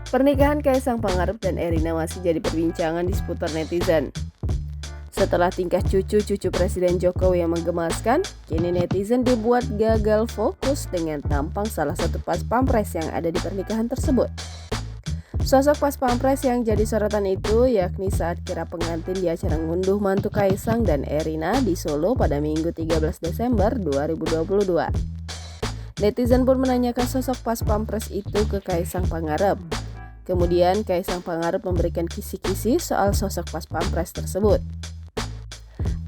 Pernikahan Kaisang Pangarep dan Erina masih jadi perbincangan di seputar netizen. Setelah tingkah cucu-cucu Presiden Jokowi yang menggemaskan, kini netizen dibuat gagal fokus dengan tampang salah satu pas pampres yang ada di pernikahan tersebut. Sosok pas pampres yang jadi sorotan itu yakni saat kirap pengantin di acara ngunduh mantu Kaisang dan Erina di Solo pada Minggu 13 Desember 2022. Netizen pun menanyakan sosok pas pampres itu ke Kaisang Pangarep. Kemudian Kaisang Pangarep memberikan kisi-kisi soal sosok pas pampres tersebut.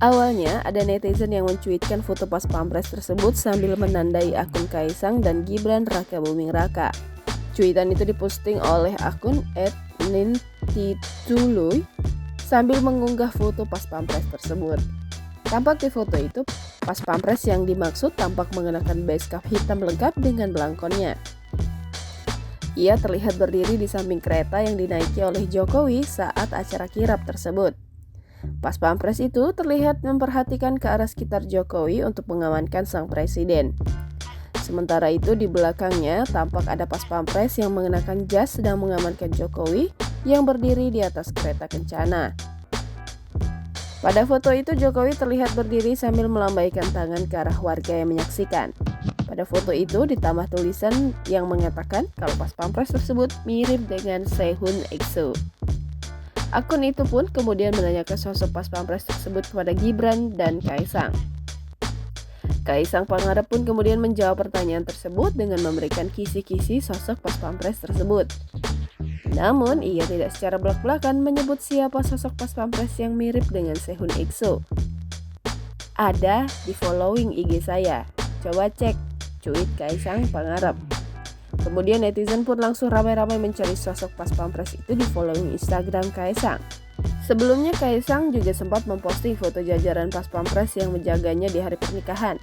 Awalnya ada netizen yang mencuitkan foto pas pampres tersebut sambil menandai akun Kaisang dan Gibran Raka Buming Raka. Cuitan itu diposting oleh akun @nintituluy sambil mengunggah foto pas pampres tersebut. Tampak di foto itu, pas pampres yang dimaksud tampak mengenakan base cap hitam lengkap dengan belangkonnya. Ia terlihat berdiri di samping kereta yang dinaiki oleh Jokowi saat acara kirap tersebut. Pas pampres itu terlihat memperhatikan ke arah sekitar Jokowi untuk mengamankan sang presiden. Sementara itu di belakangnya tampak ada pas pampres yang mengenakan jas sedang mengamankan Jokowi yang berdiri di atas kereta kencana. Pada foto itu Jokowi terlihat berdiri sambil melambaikan tangan ke arah warga yang menyaksikan. Pada foto itu ditambah tulisan yang mengatakan kalau pas pampres tersebut mirip dengan Sehun EXO. Akun itu pun kemudian menanyakan sosok pas pampres tersebut kepada Gibran dan Kaisang. Kaisang Pangarep pun kemudian menjawab pertanyaan tersebut dengan memberikan kisi-kisi sosok pas pampres tersebut. Namun ia tidak secara belak-belakan menyebut siapa sosok pas pampres yang mirip dengan Sehun EXO. Ada di following IG saya, coba cek, cuit Kaisang Pangarep. Kemudian netizen pun langsung ramai-ramai mencari sosok pas pampres itu di following Instagram Kaisang. Sebelumnya Kaisang juga sempat memposting foto jajaran pas pampres yang menjaganya di hari pernikahan.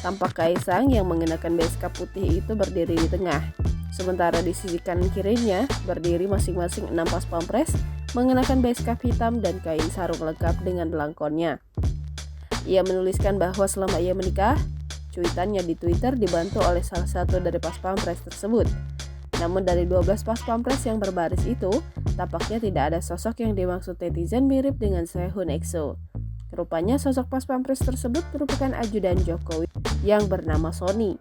Tampak Kaisang yang mengenakan base cap putih itu berdiri di tengah. Sementara di sisi kanan kirinya berdiri masing-masing 6 pas pampres mengenakan base cap hitam dan kain sarung lengkap dengan belangkonnya. Ia menuliskan bahwa selama ia menikah, cuitannya di Twitter dibantu oleh salah satu dari pas pampres tersebut. Namun dari 12 pas pampres yang berbaris itu, tampaknya tidak ada sosok yang dimaksud netizen mirip dengan Sehun EXO. Rupanya sosok pas pampres tersebut merupakan ajudan Jokowi yang bernama Sony.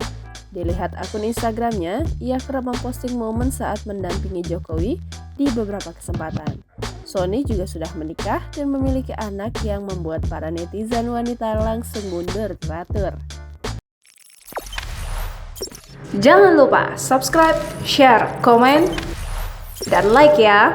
Dilihat akun Instagramnya, ia kerap memposting momen saat mendampingi Jokowi di beberapa kesempatan. Sony juga sudah menikah dan memiliki anak yang membuat para netizen wanita langsung mundur teratur. Jangan lupa subscribe, share, komen, dan like ya!